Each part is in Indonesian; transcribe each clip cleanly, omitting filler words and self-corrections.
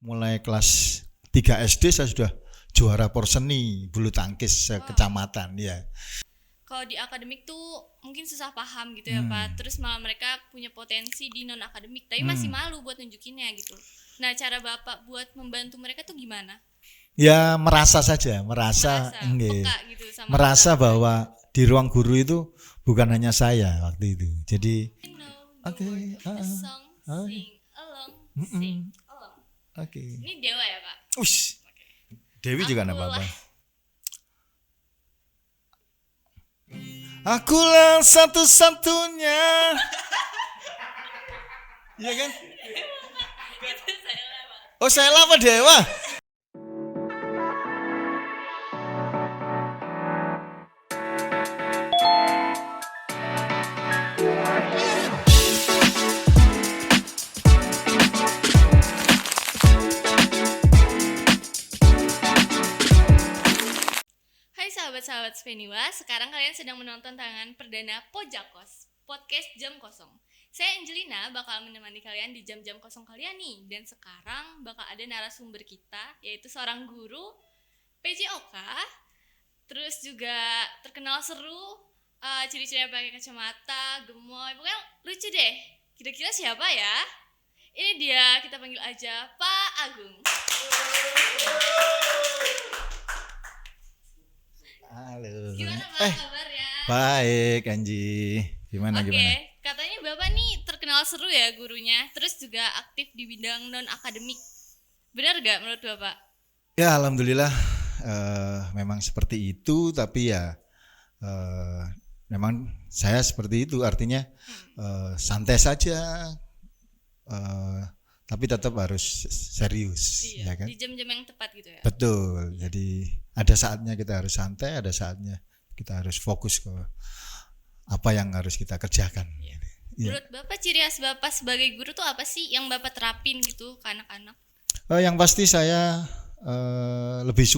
mulai kelas 3 SD saya sudah juara porseni bulu tangkis kecamatan ya. Kalau di akademik tuh mungkin susah paham gitu ya Pak. Terus malah mereka punya potensi di non akademik tapi masih malu buat nunjukinnya gitu. Nah, cara Bapak buat membantu mereka tuh gimana? Ya merasa saja, merasa peka gitu sama merasa bahwa di ruang guru itu bukan hanya saya waktu itu. Jadi sing along. Oke. Ini Dewa ya Pak? Ush. Dewi juga enggak apa-apa. Akulah satu-satunya. Iya kan? Itu saya lah Pak. Oh, saya apa Dewa? Sahabat Sveniwa, sekarang kalian sedang menonton tayangan perdana Pojakos, podcast jam kosong. Saya Angelina bakal menemani kalian di jam-jam kosong kalian nih. Dan sekarang bakal ada narasumber kita, yaitu seorang guru PJOK. Terus juga terkenal seru, ciri-cirinya pakai kacamata, gemoy, pokoknya lucu deh. Kira-kira siapa ya? Ini dia, kita panggil aja Pak Agung. Halo. Gimana Pak kabarnya? Baik Anji. Gimana? Katanya Bapak nih terkenal seru ya gurunya, terus juga aktif di bidang non akademik. Benar gak menurut Bapak? Ya alhamdulillah memang seperti itu, tapi ya memang saya seperti itu, artinya santai saja, tapi tetap harus serius, iya, ya kan? Di jam-jam yang tepat gitu ya. Betul. Jadi ada saatnya kita harus santai, ada saatnya kita harus fokus ke apa yang harus kita kerjakan. Iya. Ya. Menurut Bapak ciri khas Bapak sebagai guru tuh apa sih yang Bapak terapin gitu ke anak-anak? Yang pasti saya lebih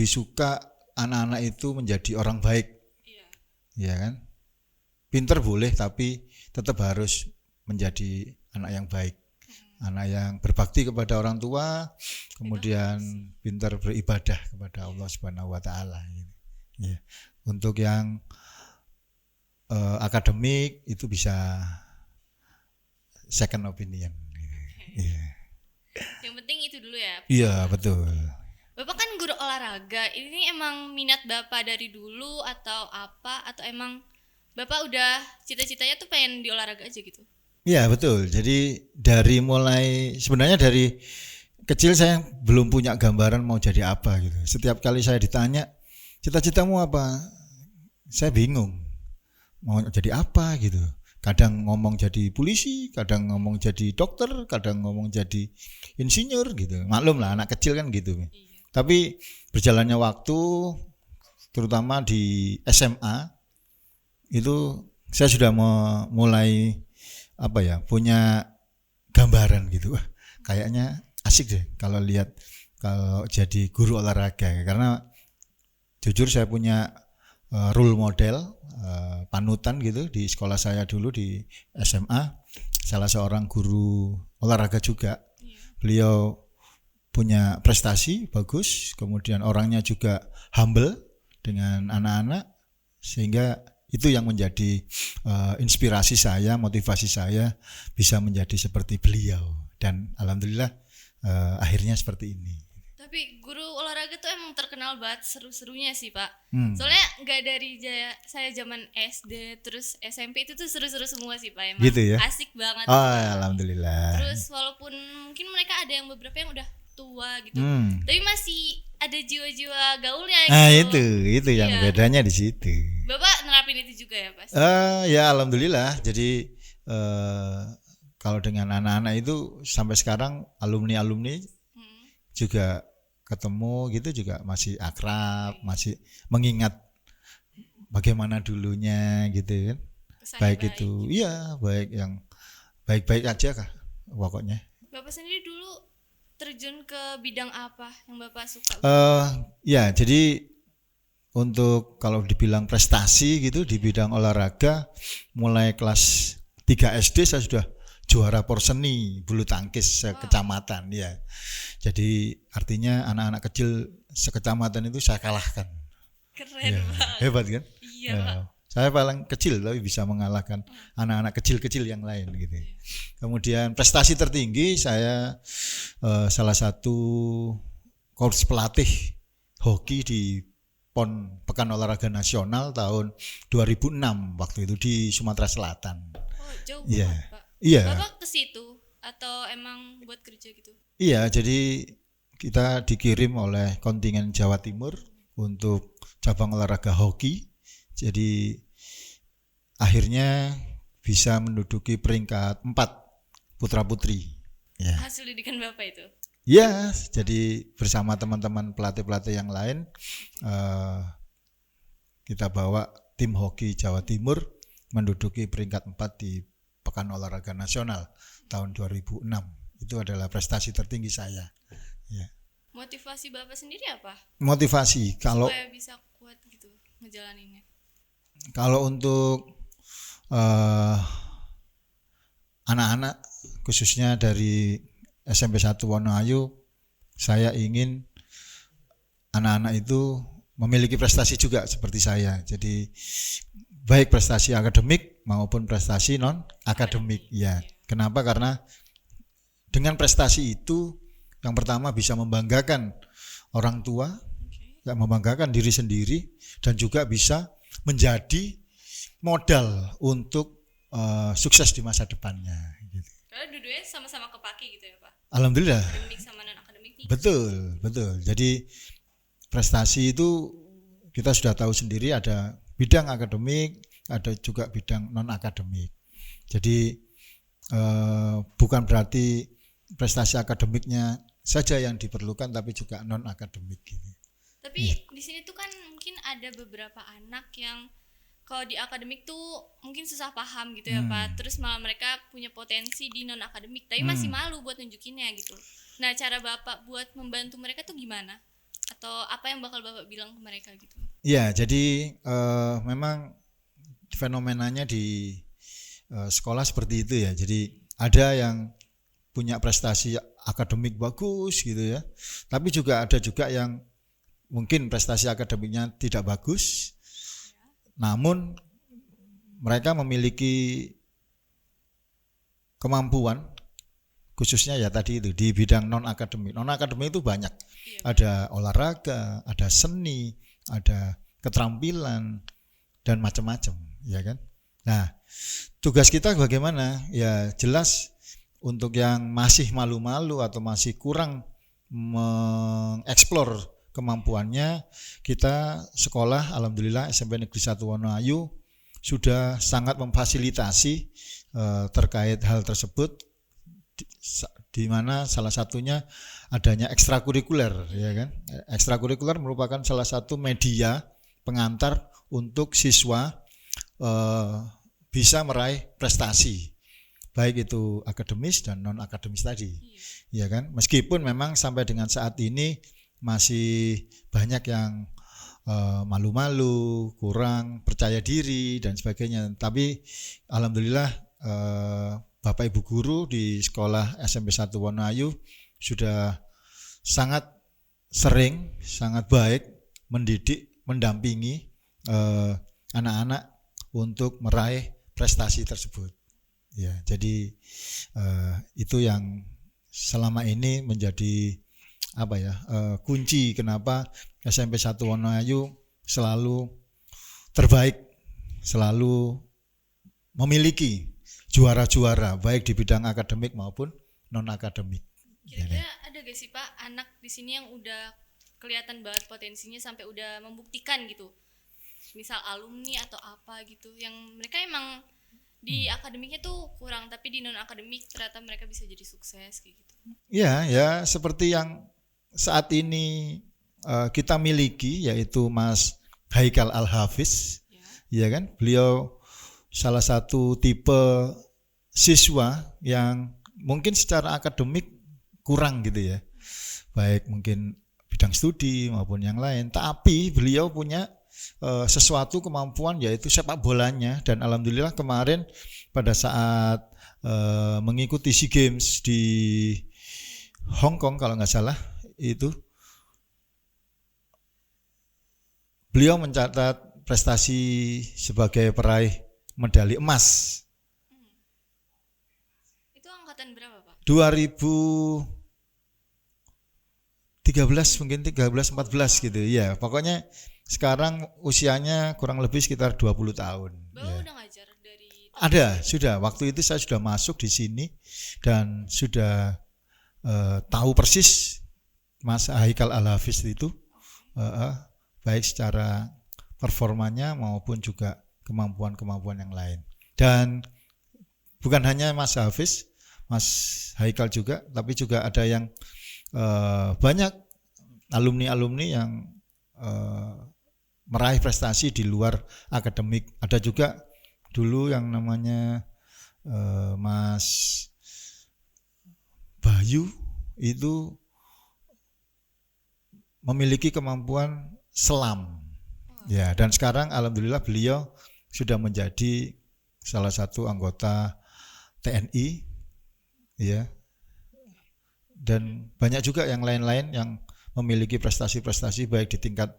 suka anak-anak itu menjadi orang baik. Iya. Ya kan? Pinter boleh, tapi tetap harus menjadi anak yang baik, anak yang berbakti kepada orang tua, kemudian pintar beribadah kepada Allah Subhanahu wa taala. Ya. Untuk yang akademik itu bisa second opinion. Ya. Yang penting itu dulu ya. Iya, betul. Bapak kan guru olahraga. Ini emang minat Bapak dari dulu atau apa? Atau emang Bapak udah cita-citanya tuh pengen di olahraga aja gitu? Iya betul. Jadi sebenarnya dari kecil saya belum punya gambaran mau jadi apa gitu. Setiap kali saya ditanya cita-citamu apa, saya bingung mau jadi apa gitu. Kadang ngomong jadi polisi, kadang ngomong jadi dokter, kadang ngomong jadi insinyur gitu. Maklum lah anak kecil kan gitu. Iya. Tapi berjalannya waktu, terutama di SMA itu saya sudah mulai punya gambaran gitu. Wah, kayaknya asik deh kalau jadi guru olahraga, karena jujur saya punya role model, panutan gitu di sekolah saya dulu di SMA, salah seorang guru olahraga juga. Beliau punya prestasi bagus, kemudian orangnya juga humble dengan anak-anak, sehingga itu yang menjadi inspirasi saya, motivasi saya bisa menjadi seperti beliau, dan alhamdulillah akhirnya seperti ini. Tapi guru olahraga tuh emang terkenal banget seru-serunya sih Pak. Soalnya nggak dari saya zaman SD terus SMP itu tuh seru-seru semua sih Pak, emang gitu ya? Asik banget. Alhamdulillah. Terus walaupun mungkin mereka ada yang beberapa yang udah tua gitu, tapi masih ada jiwa-jiwa gaulnya gitu. Nah itu yang bedanya di situ. Bapak nerapin itu juga ya Pak? Ya alhamdulillah. Jadi kalau dengan anak-anak itu sampai sekarang alumni juga ketemu gitu, juga masih akrab, masih mengingat bagaimana dulunya gitu kan. Baik itu, iya baik, yang baik-baik aja kah pokoknya. Bapak sendiri dulu terjun ke bidang apa yang Bapak suka? Ya jadi untuk kalau dibilang prestasi gitu di bidang olahraga, mulai kelas 3 SD saya sudah juara porseni bulu tangkis sekecamatan ya. Jadi artinya anak-anak kecil sekecamatan itu saya kalahkan. Keren Ya, banget. hebat kan? Iya, Ya, Pak. saya paling kecil tapi bisa mengalahkan anak-anak kecil-kecil yang lain gitu. Kemudian prestasi tertinggi saya salah satu coach pelatih hoki di PON Pekan Olahraga Nasional tahun 2006 waktu itu di Sumatera Selatan. Oh, jauh Iya. banget, Pak. Iya. Bapak ke situ atau emang buat kerja gitu? Iya, jadi kita dikirim oleh kontingen Jawa Timur untuk cabang olahraga hoki. Jadi akhirnya bisa menduduki peringkat 4 putra-putri. Ya. Hasil didikan Bapak itu? Ya, jadi bersama teman-teman pelatih-pelatih yang lain kita bawa tim hoki Jawa Timur menduduki peringkat 4 di Pekan Olahraga Nasional tahun 2006. Itu adalah prestasi tertinggi saya. Ya. Motivasi Bapak sendiri apa? Motivasi Supaya bisa kuat gitu ngejalaninnya. kalau untuk anak-anak khususnya dari SMP 1 Wonoayu, saya ingin anak-anak itu memiliki prestasi juga seperti saya. Jadi baik prestasi akademik maupun prestasi non akademik. Ya. Kenapa? Karena dengan prestasi itu yang pertama bisa membanggakan orang tua, Oke. membanggakan diri sendiri, dan juga bisa menjadi modal untuk sukses di masa depannya. Gitu. Karena dua-duanya sama-sama kepake gitu ya, Pak. Alhamdulillah. Akademik sama non akademik nih. Betul, betul. Jadi prestasi itu kita sudah tahu sendiri ada bidang akademik, ada juga bidang non akademik. Jadi bukan berarti prestasi akademiknya saja yang diperlukan, tapi juga non akademik. Gitu. Tapi di sini tuh kan mungkin ada beberapa anak yang kalau di akademik tuh mungkin susah paham gitu ya, Pak. Terus malah mereka punya potensi di non akademik, tapi masih malu buat nunjukinnya gitu. Nah, cara Bapak buat membantu mereka tuh gimana? Atau apa yang bakal Bapak bilang ke mereka gitu? Ya, jadi memang fenomenanya di sekolah seperti itu ya. Jadi ada yang punya prestasi akademik bagus gitu ya. Tapi juga ada juga yang mungkin prestasi akademiknya tidak bagus. Namun mereka memiliki kemampuan khususnya ya tadi itu di bidang non akademik. Non akademik itu banyak. Ada olahraga, ada seni, ada keterampilan dan macam-macam, ya kan? Nah, tugas kita bagaimana? Ya jelas untuk yang masih malu-malu atau masih kurang mengeksplor kemampuannya, kita sekolah alhamdulillah SMP Negeri 1 Wonoayu sudah sangat memfasilitasi terkait hal tersebut, di mana salah satunya adanya ekstrakurikuler, ya kan? Ekstrakurikuler merupakan salah satu media pengantar untuk siswa bisa meraih prestasi, baik itu akademis dan non akademis tadi, ya kan? Meskipun memang sampai dengan saat ini masih banyak yang malu-malu, kurang percaya diri dan sebagainya. Tapi alhamdulillah Bapak Ibu guru di sekolah SMP 1 Wonoayu sudah sangat sering, sangat baik mendidik, mendampingi anak-anak untuk meraih prestasi tersebut. Ya, jadi itu yang selama ini menjadi kunci kenapa SMP 1 Wonoayu selalu terbaik, selalu memiliki juara-juara baik di bidang akademik maupun non akademik. Kira-kira ada gak sih Pak anak di sini yang udah kelihatan banget potensinya sampai udah membuktikan gitu, misal alumni atau apa gitu, yang mereka emang di akademiknya tuh kurang tapi di non akademik ternyata mereka bisa jadi sukses kayak gitu? Ya seperti yang saat ini kita miliki, yaitu Mas Haikal Al-Hafiz, ya kan? Beliau salah satu tipe siswa yang mungkin secara akademik kurang gitu ya, baik mungkin bidang studi maupun yang lain, tapi beliau punya sesuatu kemampuan yaitu sepak bolanya, dan alhamdulillah kemarin pada saat mengikuti SEA Games di Hong Kong kalau nggak salah itu beliau mencatat prestasi sebagai peraih medali emas. Itu angkatan berapa, Pak? 2013 mungkin 13-14 gitu ya. Pokoknya sekarang usianya kurang lebih sekitar 20 tahun. Bapak Ya. udah ngajar dari Ada, sudah. Waktu itu saya sudah masuk di sini dan sudah tahu persis Mas Haikal Al-Hafiz itu baik secara performanya maupun juga kemampuan-kemampuan yang lain. Dan bukan hanya Mas Hafiz, Mas Haikal juga, tapi juga ada yang banyak alumni-alumni yang meraih prestasi di luar akademik. Ada juga dulu yang namanya Mas Bayu itu memiliki kemampuan selam. Ya, dan sekarang alhamdulillah beliau sudah menjadi salah satu anggota TNI, ya. Dan banyak juga yang lain-lain yang memiliki prestasi-prestasi baik di tingkat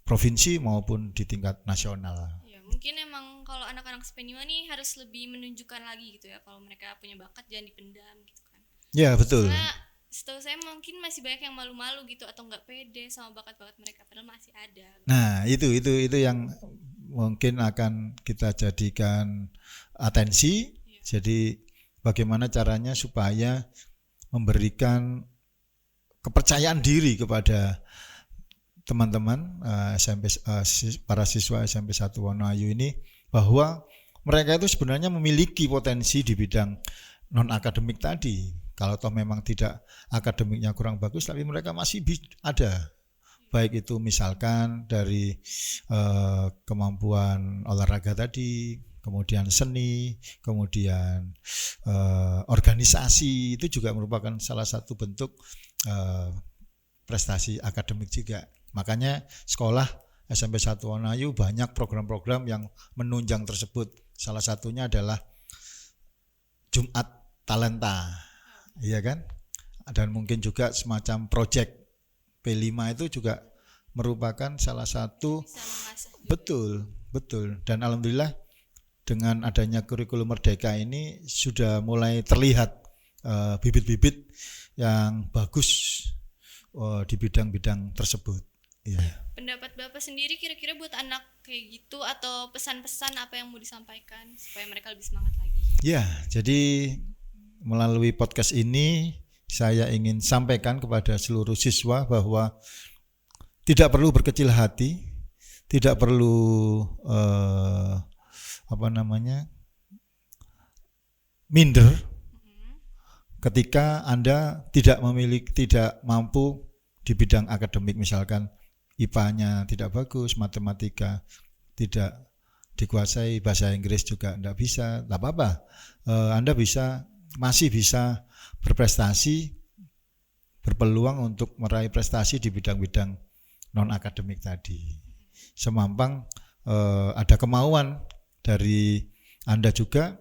provinsi maupun di tingkat nasional. Ya, mungkin emang kalau anak-anak Speniwa nih harus lebih menunjukkan lagi gitu ya, kalau mereka punya bakat jangan dipendam gitu kan. Ya, betul. Karena setahu saya mungkin masih banyak yang malu-malu gitu atau nggak pede sama bakat-bakat mereka, padahal masih ada. Nah, itu yang mungkin akan kita jadikan atensi. Ya. Jadi bagaimana caranya supaya memberikan kepercayaan diri kepada teman-teman para siswa SMP 1 Wonoayu ini, bahwa mereka itu sebenarnya memiliki potensi di bidang non akademik tadi. Kalau toh memang tidak akademiknya kurang bagus, tapi mereka masih ada. Baik itu misalkan dari kemampuan olahraga tadi, kemudian seni, kemudian organisasi, itu juga merupakan salah satu bentuk prestasi akademik juga. Makanya sekolah SMP 1 Wonoayu banyak program-program yang menunjang tersebut. Salah satunya adalah Jumat Talenta, iya kan? Dan mungkin juga semacam project P5 itu juga merupakan salah satu. Bisa mengasah juga. Betul. Dan alhamdulillah dengan adanya kurikulum Merdeka ini sudah mulai terlihat bibit-bibit yang bagus di bidang-bidang tersebut. Ya. Pendapat Bapak sendiri kira-kira buat anak kayak gitu, atau pesan-pesan apa yang mau disampaikan supaya mereka lebih semangat lagi? Ya, jadi melalui podcast ini saya ingin sampaikan kepada seluruh siswa bahwa tidak perlu berkecil hati, tidak perlu minder ketika Anda tidak mampu di bidang akademik, misalkan IPA-nya tidak bagus, matematika tidak dikuasai, bahasa Inggris juga tidak bisa, tidak apa-apa. Anda masih bisa berprestasi, berpeluang untuk meraih prestasi di bidang-bidang non akademik tadi. Semampang ada kemauan dari Anda juga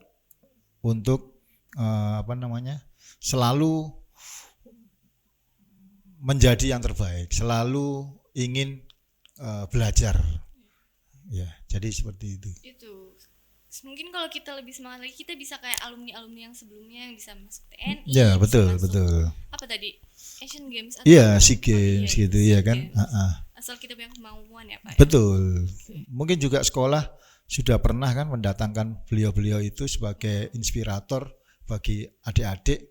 untuk selalu menjadi yang terbaik, selalu ingin belajar. Ya, jadi seperti itu. Itu mungkin kalau kita lebih semangat lagi, kita bisa kayak alumni-alumni yang sebelumnya yang bisa masuk TNI. Ya, bisa betul. Apa tadi? Asian Games atau Iya, SEA Games gitu ya kan. Asal kita punya kemampuan ya, Pak. Betul. Mungkin juga sekolah sudah pernah kan mendatangkan beliau-beliau itu sebagai inspirator bagi adik-adik.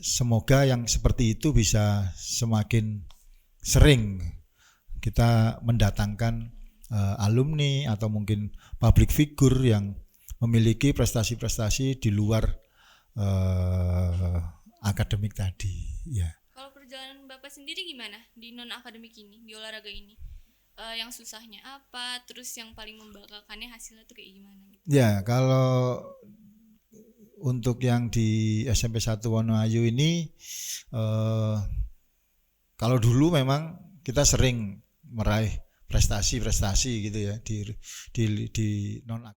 Semoga yang seperti itu bisa semakin sering kita mendatangkan alumni atau mungkin public figure yang memiliki prestasi-prestasi di luar akademik tadi. Ya. Kalau perjalanan Bapak sendiri gimana di non akademik ini, di olahraga ini? Yang susahnya apa? Terus yang paling membanggakannya hasilnya tuh kayak gimana? Gitu? Ya, kalau untuk yang di SMP 1 Wonoayu ini, kalau dulu memang kita sering meraih prestasi gitu ya di non